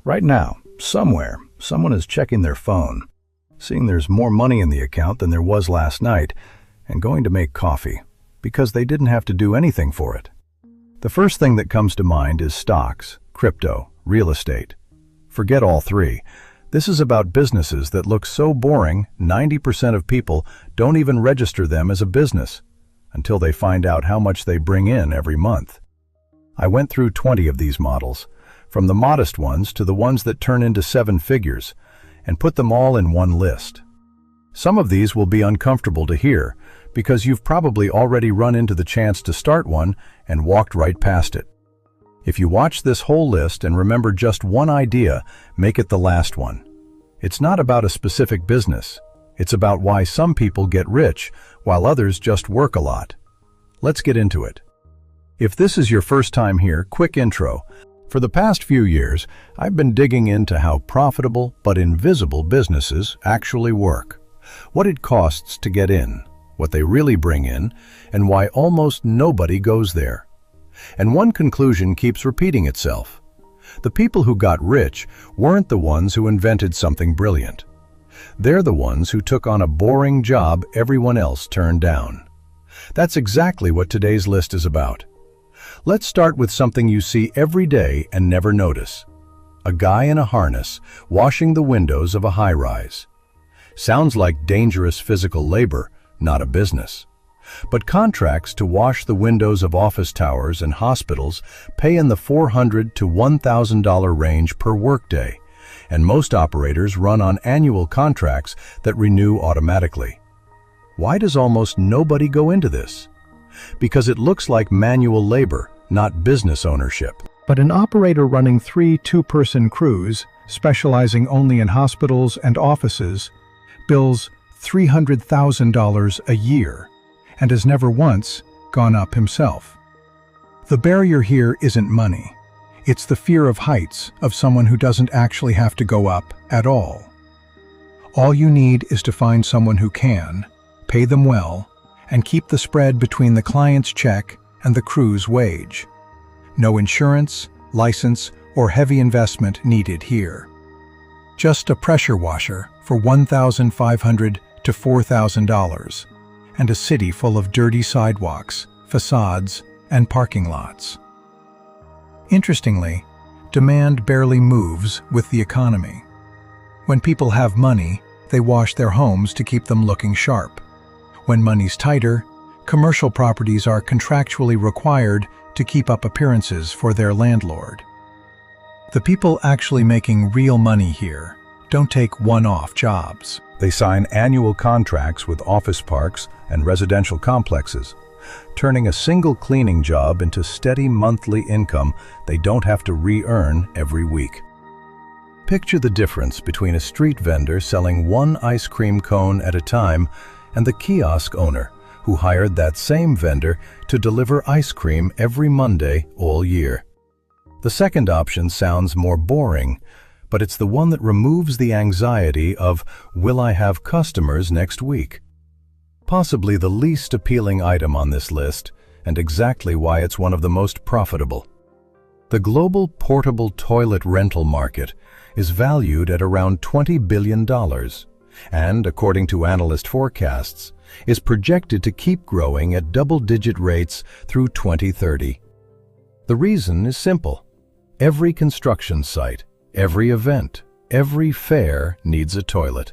Right now, somewhere, someone is checking their phone, seeing there's more money in the account than there was last night, and going to make coffee, because they didn't have to do anything for it. The first thing that comes to mind is stocks, crypto, real estate. Forget all three. This is about businesses that look so boring, 90% of people don't even register them as a business until they find out how much they bring in every month. I went through 20 of these models, from the modest ones to the ones that turn into 7 figures, and put them all in one list. Some of these will be uncomfortable to hear because you've probably already run into the chance to start one and walked right past it. If you watch this whole list and remember just one idea, make it the last one. It's not about a specific business. It's about why some people get rich while others just work a lot. Let's get into it. If this is your first time here, quick intro. For the past few years, I've been digging into how profitable but invisible businesses actually work, what it costs to get in, what they really bring in, and why almost nobody goes there. And one conclusion keeps repeating itself. The people who got rich weren't the ones who invented something brilliant. They're the ones who took on a boring job everyone else turned down. That's exactly what today's list is about. Let's start with something you see every day and never notice. A guy in a harness washing the windows of a high-rise. Sounds like dangerous physical labor, not a business. But contracts to wash the windows of office towers and hospitals pay in the $400 to $1,000 range per workday, and most operators run on annual contracts that renew automatically. Why does almost nobody go into this? Because it looks like manual labor, not business ownership. But an operator running 3 two-person crews, specializing only in hospitals and offices, bills $300,000 a year and has never once gone up himself. The barrier here isn't money. It's the fear of heights of someone who doesn't actually have to go up at all. All you need is to find someone who can, pay them well, and keep the spread between the client's check and the crew's wage. No insurance, license, or heavy investment needed here. Just a pressure washer for $1,500 to $4,000, and a city full of dirty sidewalks, facades, and parking lots. Interestingly, demand barely moves with the economy. When people have money, they wash their homes to keep them looking sharp. When money's tighter, commercial properties are contractually required to keep up appearances for their landlord. The people actually making real money here don't take one-off jobs. They sign annual contracts with office parks and residential complexes, turning a single cleaning job into steady monthly income they don't have to re-earn every week. Picture the difference between a street vendor selling one ice cream cone at a time and the kiosk owner who hired that same vendor to deliver ice cream every Monday all year. The second option sounds more boring, but it's the one that removes the anxiety of, will I have customers next week? Possibly the least appealing item on this list, and exactly why it's one of the most profitable. The global portable toilet rental market is valued at around $20 billion, and, according to analyst forecasts, is projected to keep growing at double-digit rates through 2030. The reason is simple. Every construction site, every event, every fair needs a toilet,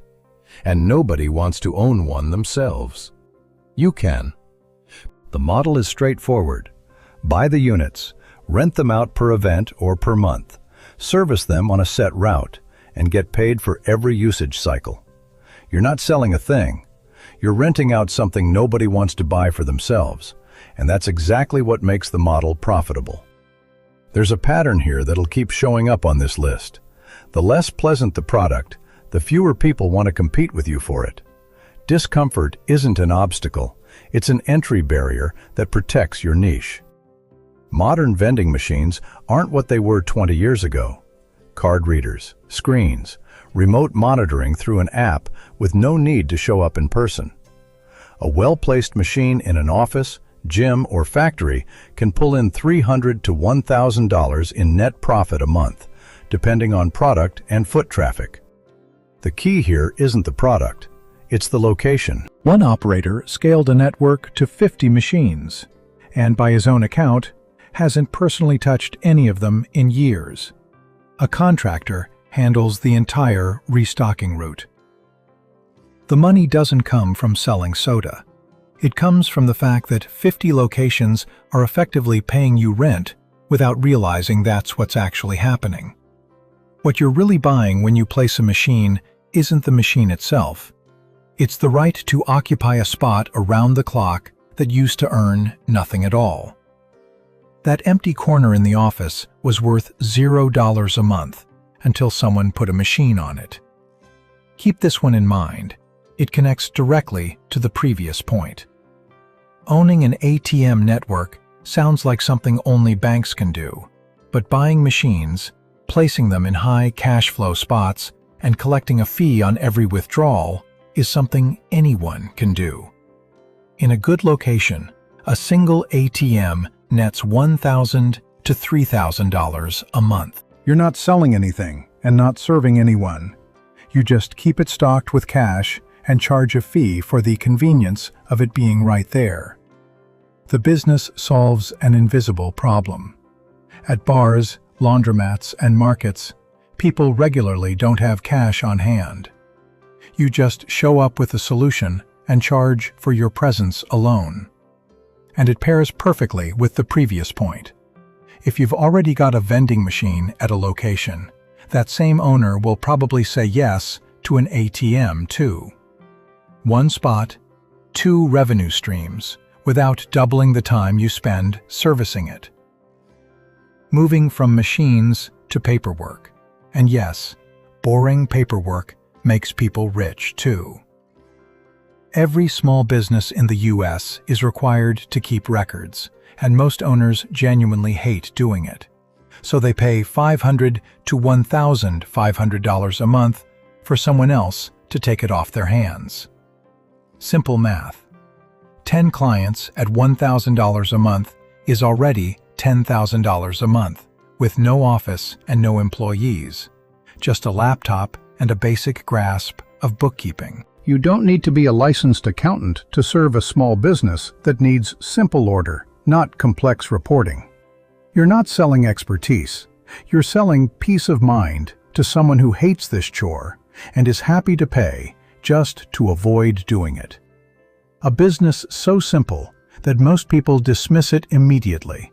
and nobody wants to own one themselves. You can. The model is straightforward. Buy the units, rent them out per event or per month, service them on a set route, and get paid for every usage cycle. You're not selling a thing. You're renting out something nobody wants to buy for themselves, and that's exactly what makes the model profitable. There's a pattern here that'll keep showing up on this list. The less pleasant the product, the fewer people want to compete with you for it. Discomfort isn't an obstacle, it's an entry barrier that protects your niche. Modern vending machines aren't what they were 20 years ago. Card readers, screens, remote monitoring through an app with no need to show up in person. A well-placed machine in an office, gym, or factory can pull in $300 to $1,000 in net profit a month, depending on product and foot traffic. The key here isn't the product, it's the location. One operator scaled a network to 50 machines, and by his own account, hasn't personally touched any of them in years. A contractor handles the entire restocking route. The money doesn't come from selling soda. It comes from the fact that 50 locations are effectively paying you rent without realizing that's what's actually happening. What you're really buying when you place a machine isn't the machine itself. It's the right to occupy a spot around the clock that used to earn nothing at all. That empty corner in the office was worth $0 a month until someone put a machine on it. Keep this one in mind. It connects directly to the previous point. Owning an ATM network sounds like something only banks can do, but buying machines, placing them in high cash flow spots, and collecting a fee on every withdrawal is something anyone can do. In a good location, a single ATM nets $1,000 to $3,000 a month. You're not selling anything and not serving anyone. You just keep it stocked with cash and charge a fee for the convenience of it being right there. The business solves an invisible problem. At bars, laundromats, and markets, people regularly don't have cash on hand. You just show up with a solution and charge for your presence alone. And it pairs perfectly with the previous point. If you've already got a vending machine at a location, that same owner will probably say yes to an ATM too. One spot, two revenue streams, without doubling the time you spend servicing it. Moving from machines to paperwork. And yes, boring paperwork makes people rich too. Every small business in the US is required to keep records, and most owners genuinely hate doing it. So they pay $500 to $1,500 a month for someone else to take it off their hands. Simple math. 10 clients at $1,000 a month is already $10,000 a month, with no office and no employees, just a laptop and a basic grasp of bookkeeping. You don't need to be a licensed accountant to serve a small business that needs simple order, not complex reporting. You're not selling expertise. You're selling peace of mind to someone who hates this chore and is happy to pay just to avoid doing it. A business so simple that most people dismiss it immediately.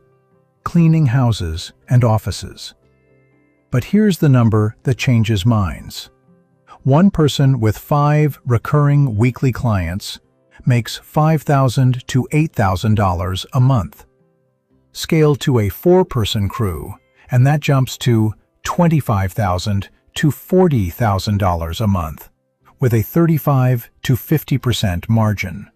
Cleaning houses and offices. But here's the number that changes minds. One person with 5 recurring weekly clients makes $5,000 to $8,000 a month. Scale to a 4-person crew, and that jumps to $25,000 to $40,000 a month, with a 35 to 50% margin.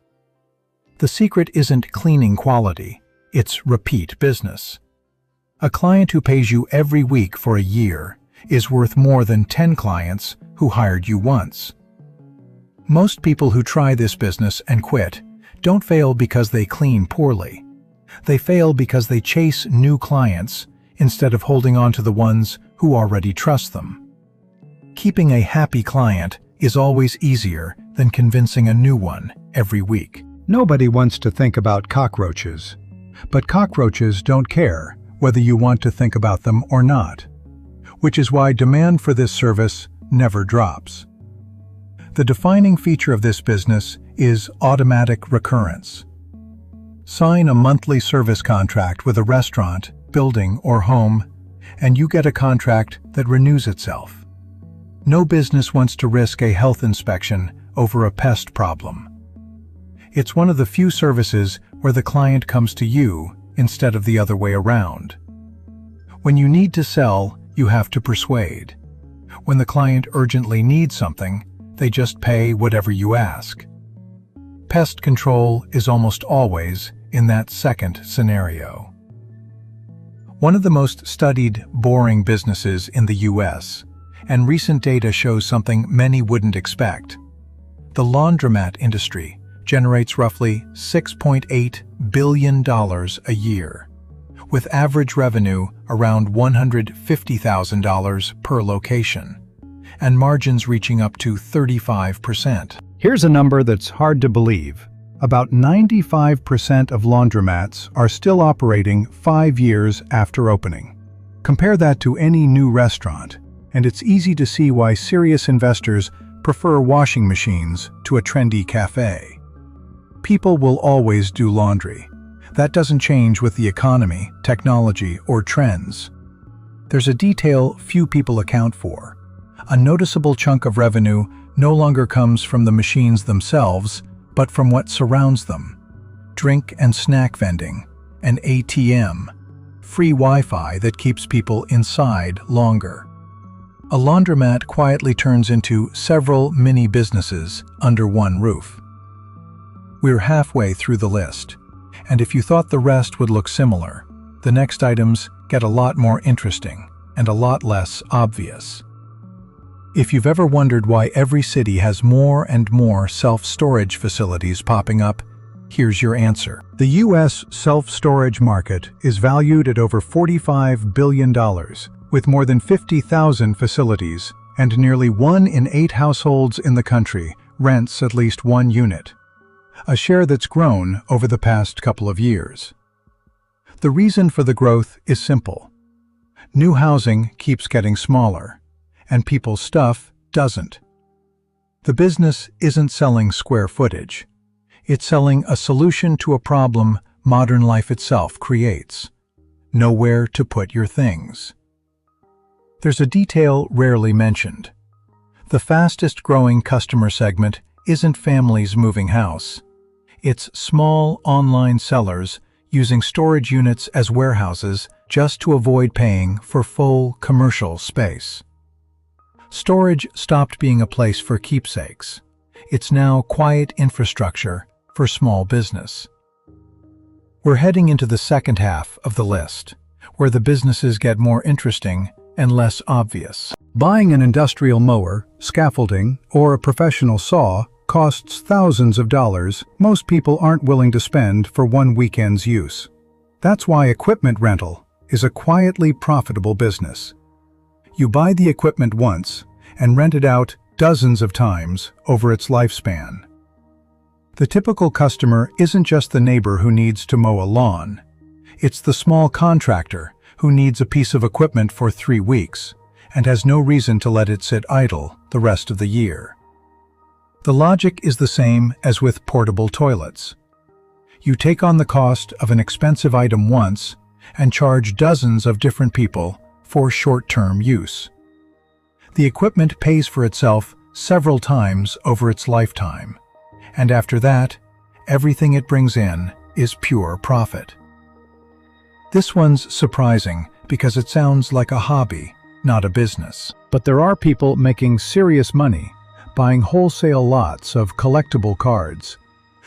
The secret isn't cleaning quality, it's repeat business. A client who pays you every week for a year is worth more than 10 clients who hired you once. Most people who try this business and quit don't fail because they clean poorly. They fail because they chase new clients instead of holding on to the ones who already trust them. Keeping a happy client is always easier than convincing a new one every week. Nobody wants to think about cockroaches, but cockroaches don't care whether you want to think about them or not, which is why demand for this service never drops. The defining feature of this business is automatic recurrence. Sign a monthly service contract with a restaurant, building, or home, and you get a contract that renews itself. No business wants to risk a health inspection over a pest problem. It's one of the few services where the client comes to you instead of the other way around. When you need to sell, you have to persuade. When the client urgently needs something, they just pay whatever you ask. Pest control is almost always in that second scenario. One of the most studied, boring businesses in the US, and recent data shows something many wouldn't expect. The laundromat industry generates roughly $6.8 billion a year, with average revenue around $150,000 per location, and margins reaching up to 35%. Here's a number that's hard to believe. About 95% of laundromats are still operating 5 years after opening. Compare that to any new restaurant, and it's easy to see why serious investors prefer washing machines to a trendy cafe. People will always do laundry. That doesn't change with the economy, technology, or trends. There's a detail few people account for. A noticeable chunk of revenue no longer comes from the machines themselves, but from what surrounds them. Drink and snack vending, an ATM, free Wi-Fi that keeps people inside longer. A laundromat quietly turns into several mini businesses under one roof. We're halfway through the list, and if you thought the rest would look similar, the next items get a lot more interesting and a lot less obvious. If you've ever wondered why every city has more and more self-storage facilities popping up, here's your answer. The U.S. self-storage market is valued at over $45 billion, with more than 50,000 facilities, and nearly 1 in 8 households in the country rents at least one unit, a share that's grown over the past couple of years. The reason for the growth is simple. New housing keeps getting smaller, and people's stuff doesn't. The business isn't selling square footage. It's selling a solution to a problem modern life itself creates: nowhere to put your things. There's a detail rarely mentioned. The fastest-growing customer segment isn't families moving house. It's small online sellers using storage units as warehouses just to avoid paying for full commercial space. Storage stopped being a place for keepsakes. It's now quiet infrastructure for small business. We're heading into the second half of the list, where the businesses get more interesting and less obvious. Buying an industrial mower, scaffolding, or a professional saw costs thousands of dollars most people aren't willing to spend for one weekend's use. That's why equipment rental is a quietly profitable business. You buy the equipment once and rent it out dozens of times over its lifespan. The typical customer isn't just the neighbor who needs to mow a lawn. It's the small contractor who needs a piece of equipment for 3 weeks and has no reason to let it sit idle the rest of the year. The logic is the same as with portable toilets. You take on the cost of an expensive item once and charge dozens of different people for short-term use. The equipment pays for itself several times over its lifetime, and after that, everything it brings in is pure profit. This one's surprising because it sounds like a hobby, not a business. But there are people making serious money buying wholesale lots of collectible cards,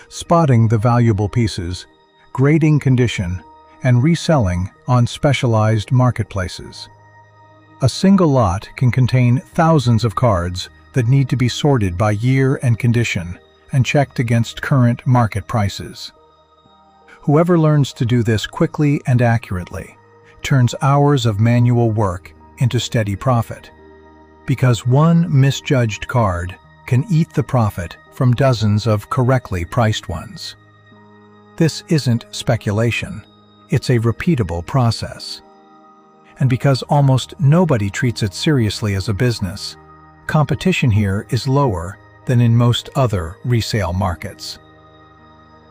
spotting the valuable pieces, grading condition, and reselling on specialized marketplaces. A single lot can contain thousands of cards that need to be sorted by year and condition and checked against current market prices. Whoever learns to do this quickly and accurately turns hours of manual work into steady profit, because one misjudged card can eat the profit from dozens of correctly priced ones. This isn't speculation. It's a repeatable process. And because almost nobody treats it seriously as a business, competition here is lower than in most other resale markets.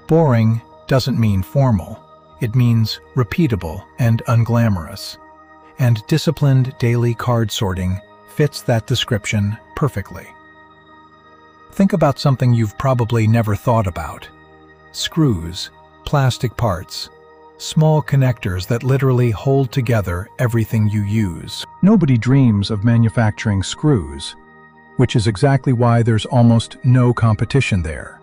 Boring doesn't mean formal. It means repeatable and unglamorous. And disciplined daily card sorting fits that description perfectly. Think about something you've probably never thought about. Screws, plastic parts, small connectors that literally hold together everything you use. Nobody dreams of manufacturing screws, which is exactly why there's almost no competition there.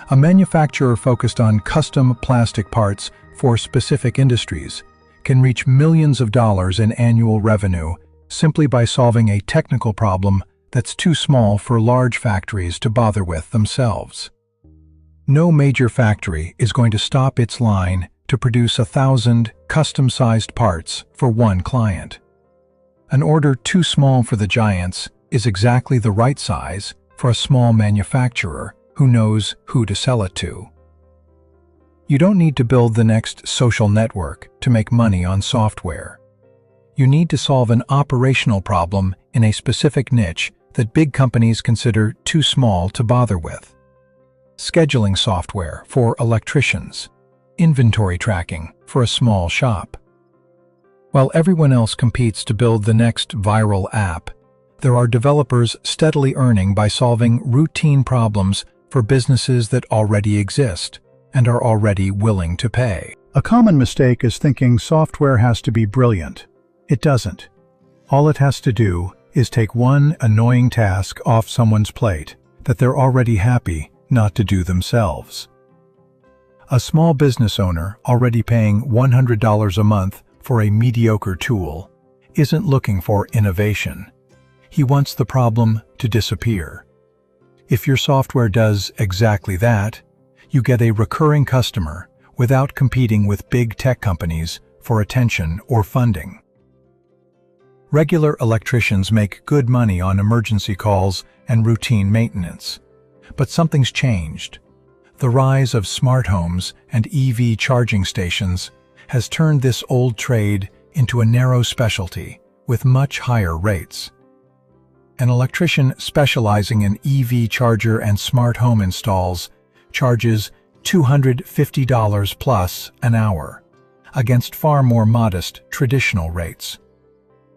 A manufacturer focused on custom plastic parts for specific industries can reach millions of dollars in annual revenue simply by solving a technical problem that's too small for large factories to bother with themselves. No major factory is going to stop its line to to produce 1,000 custom-sized parts for one client. An order too small for the giants is exactly the right size for a small manufacturer who knows who to sell it to. You don't need to build the next social network to make money on software. You need to solve an operational problem in a specific niche that big companies consider too small to bother with. Scheduling software for electricians, inventory tracking for a small shop. While everyone else competes to build the next viral app, there are developers steadily earning by solving routine problems for businesses that already exist and are already willing to pay. A common mistake is thinking software has to be brilliant. It doesn't. All it has to do is take one annoying task off someone's plate that they're already happy not to do themselves. A small business owner already paying $100 a month for a mediocre tool isn't looking for innovation. He wants the problem to disappear. If your software does exactly that, you get a recurring customer without competing with big tech companies for attention or funding. Regular electricians make good money on emergency calls and routine maintenance. But something's changed. The rise of smart homes and EV charging stations has turned this old trade into a narrow specialty with much higher rates. An electrician specializing in EV charger and smart home installs charges $250 plus an hour, against far more modest traditional rates.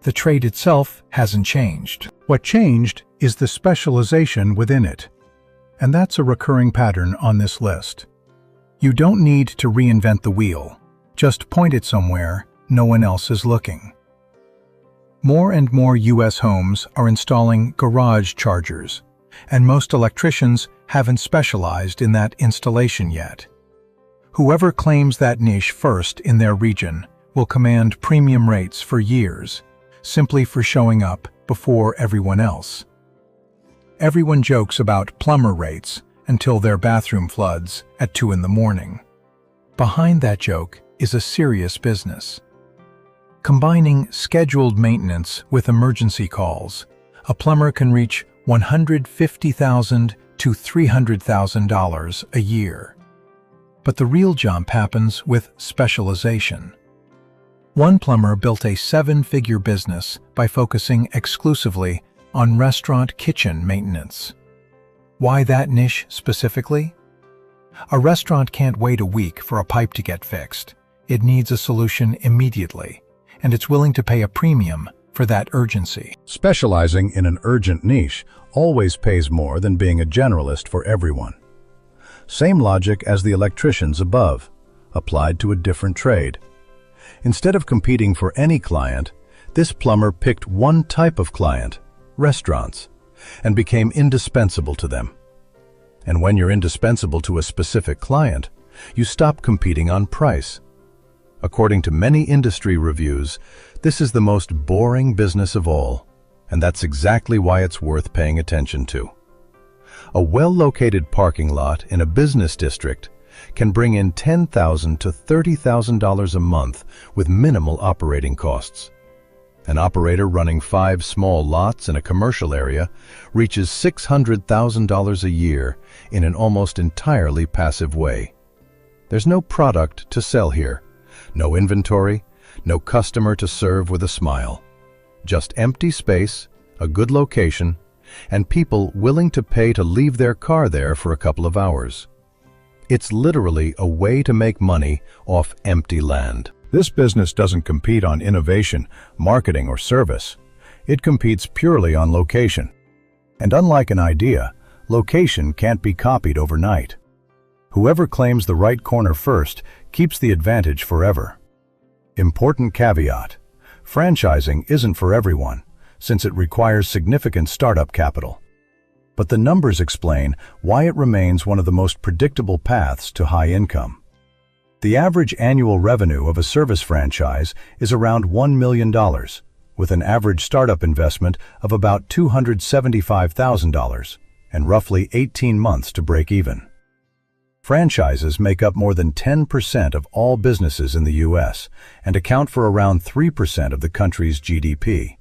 The trade itself hasn't changed. What changed is the specialization within it. And that's a recurring pattern on this list. You don't need to reinvent the wheel. Just point it somewhere no one else is looking. More and more U.S. homes are installing garage chargers, and most electricians haven't specialized in that installation yet. Whoever claims that niche first in their region will command premium rates for years, simply for showing up before everyone else. Everyone jokes about plumber rates until their bathroom floods at 2 in the morning. Behind that joke is a serious business. Combining scheduled maintenance with emergency calls, a plumber can reach $150,000 to $300,000 a year. But the real jump happens with specialization. One plumber built a 7-figure business by focusing exclusively on restaurant kitchen maintenance. Why that niche specifically? A restaurant can't wait a week for a pipe to get fixed. It needs a solution immediately, and it's willing to pay a premium for that urgency. Specializing in an urgent niche always pays more than being a generalist for everyone. Same logic as the electricians above, applied to a different trade. Instead of competing for any client, this plumber picked one type of client, restaurants, and became indispensable to them. And when you're indispensable to a specific client, you stop competing on price. According to many industry reviews, this is the most boring business of all, and that's exactly why it's worth paying attention to. A well-located parking lot in a business district can bring in $10,000 to $30,000 a month with minimal operating costs. An operator running 5 small lots in a commercial area reaches $600,000 a year in an almost entirely passive way. There's no product to sell here, no inventory, no customer to serve with a smile. Just empty space, a good location, and people willing to pay to leave their car there for a couple of hours. It's literally a way to make money off empty land. This business doesn't compete on innovation, marketing, or service. It competes purely on location. And unlike an idea, location can't be copied overnight. Whoever claims the right corner first keeps the advantage forever. Important caveat: franchising isn't for everyone, since it requires significant startup capital. But the numbers explain why it remains one of the most predictable paths to high income. The average annual revenue of a service franchise is around $1 million, with an average startup investment of about $275,000 and roughly 18 months to break even. Franchises make up more than 10% of all businesses in the US and account for around 3% of the country's GDP.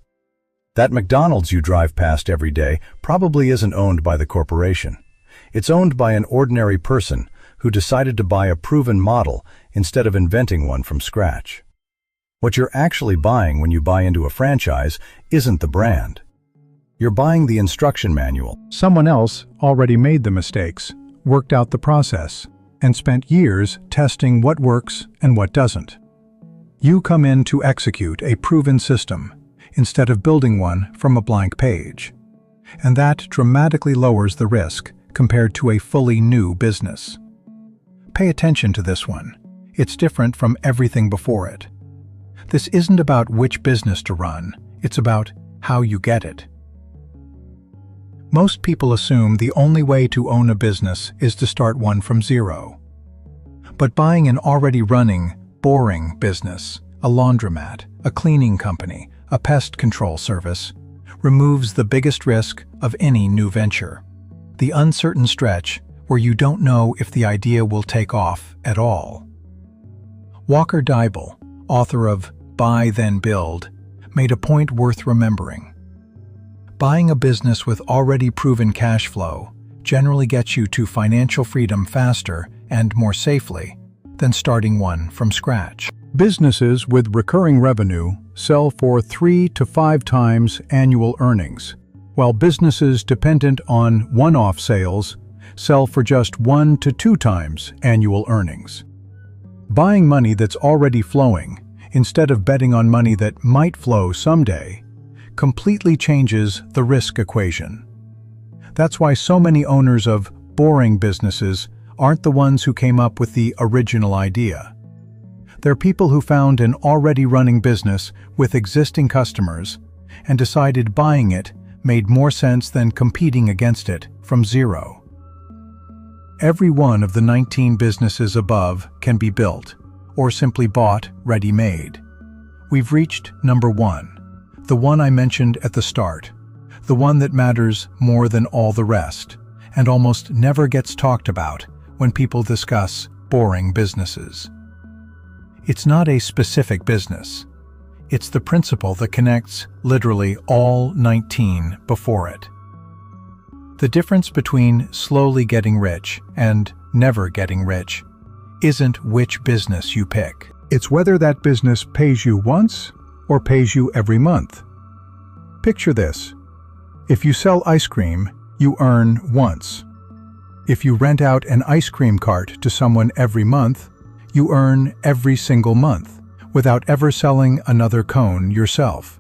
That McDonald's you drive past every day probably isn't owned by the corporation. It's owned by an ordinary person who decided to buy a proven model instead of inventing one from scratch. What you're actually buying when you buy into a franchise isn't the brand. You're buying the instruction manual. Someone else already made the mistakes, worked out the process, and spent years testing what works and what doesn't. You come in to execute a proven system instead of building one from a blank page. And that dramatically lowers the risk compared to a fully new business. Pay attention to this one. It's different from everything before it. This isn't about which business to run, it's about how you get it. Most people assume the only way to own a business is to start one from zero. But buying an already running, boring business, a laundromat, a cleaning company, a pest control service, removes the biggest risk of any new venture. The uncertain stretch where you don't know if the idea will take off at all. Walker Deibel, author of Buy Then Build, made a point worth remembering. Buying a business with already proven cash flow generally gets you to financial freedom faster and more safely than starting one from scratch. Businesses with recurring revenue sell for 3 to 5 times annual earnings, while businesses dependent on one-off sales sell for just 1 to 2 times annual earnings. Buying money that's already flowing, instead of betting on money that might flow someday, completely changes the risk equation. That's why so many owners of boring businesses aren't the ones who came up with the original idea. They're people who found an already running business with existing customers and decided buying it made more sense than competing against it from zero. Every one of the 19 businesses above can be built, or simply bought ready-made. We've reached number 1, the one I mentioned at the start, the one that matters more than all the rest, and almost never gets talked about when people discuss boring businesses. It's not a specific business. It's the principle that connects literally all 19 before it. The difference between slowly getting rich and never getting rich isn't which business you pick. It's whether that business pays you once or pays you every month. Picture this. If you sell ice cream, you earn once. If you rent out an ice cream cart to someone every month, you earn every single month, without ever selling another cone yourself.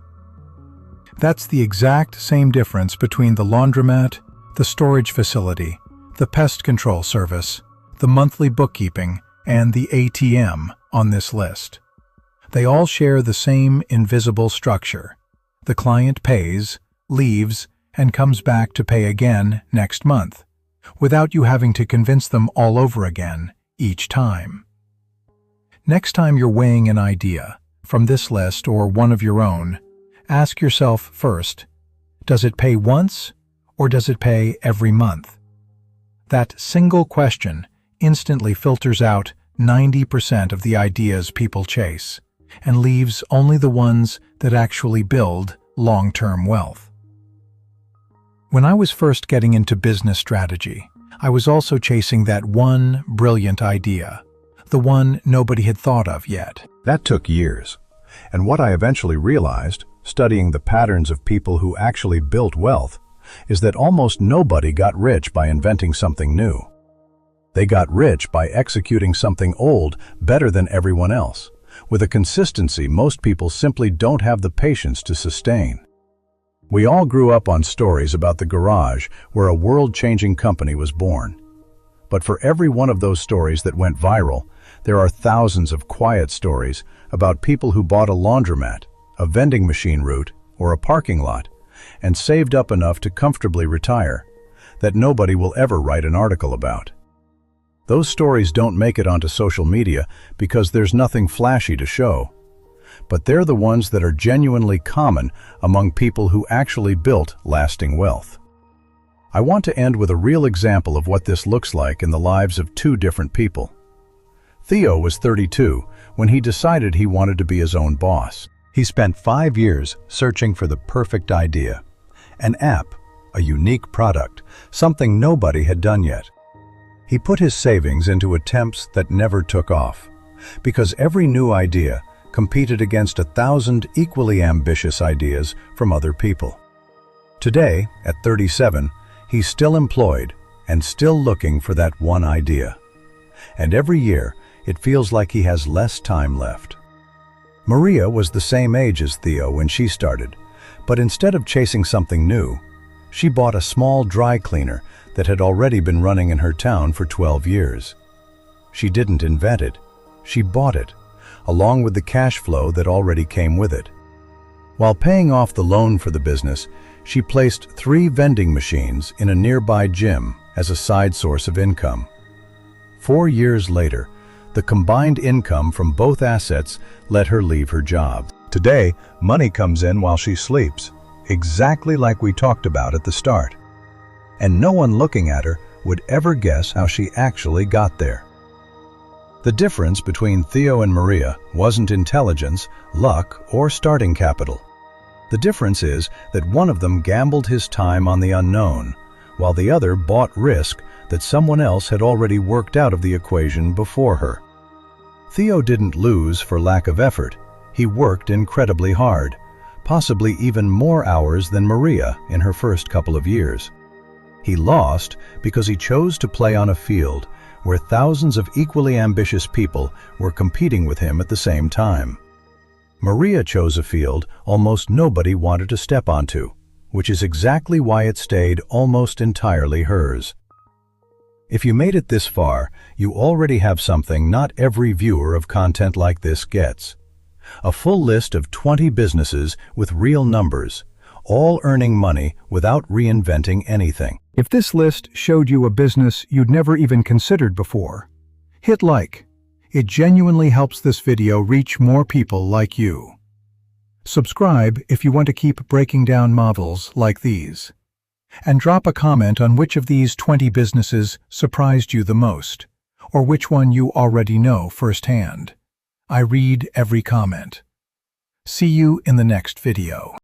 That's the exact same difference between the laundromat, the storage facility, the pest control service, the monthly bookkeeping, and the ATM on this list. They all share the same invisible structure. The client pays, leaves, and comes back to pay again next month, without you having to convince them all over again each time. Next time you're weighing an idea, from this list or one of your own, ask yourself first, does it pay once or does it pay every month? That single question instantly filters out 90% of the ideas people chase and leaves only the ones that actually build long-term wealth. When I was first getting into business strategy, I was also chasing that one brilliant idea, the one nobody had thought of yet. That took years. And what I eventually realized, studying the patterns of people who actually built wealth, is that almost nobody got rich by inventing something new. They got rich by executing something old better than everyone else, with a consistency most people simply don't have the patience to sustain. We all grew up on stories about the garage where a world-changing company was born. But for every one of those stories that went viral, there are thousands of quiet stories about people who bought a laundromat, a vending machine route, or a parking lot, and saved up enough to comfortably retire, that nobody will ever write an article about. Those stories don't make it onto social media because there's nothing flashy to show. But they're the ones that are genuinely common among people who actually built lasting wealth. I want to end with a real example of what this looks like in the lives of two different people. Theo was 32 when he decided he wanted to be his own boss. He spent 5 years searching for the perfect idea, an app, a unique product, something nobody had done yet. He put his savings into attempts that never took off, because every new idea competed against 1,000 equally ambitious ideas from other people. Today, at 37, he's still employed and still looking for that one idea. And every year, it feels like he has less time left. Maria was the same age as Theo when she started, but instead of chasing something new, she bought a small dry cleaner that had already been running in her town for 12 years. She didn't invent it, she bought it, along with the cash flow that already came with it. While paying off the loan for the business, she placed 3 vending machines in a nearby gym as a side source of income. 4 years later, the combined income from both assets let her leave her job. Today, money comes in while she sleeps, exactly like we talked about at the start. And no one looking at her would ever guess how she actually got there. The difference between Theo and Maria wasn't intelligence, luck, or starting capital. The difference is that one of them gambled his time on the unknown, while the other bought risk that someone else had already worked out of the equation before her. Theo didn't lose for lack of effort. He worked incredibly hard, possibly even more hours than Maria in her first couple of years. He lost because he chose to play on a field where thousands of equally ambitious people were competing with him at the same time. Maria chose a field almost nobody wanted to step onto, which is exactly why it stayed almost entirely hers. If you made it this far, you already have something not every viewer of content like this gets. A full list of 20 businesses with real numbers, all earning money without reinventing anything. If this list showed you a business you'd never even considered before, hit like. It genuinely helps this video reach more people like you. Subscribe if you want to keep breaking down models like these. And drop a comment on which of these 20 businesses surprised you the most, or which one you already know firsthand. I read every comment. See you in the next video.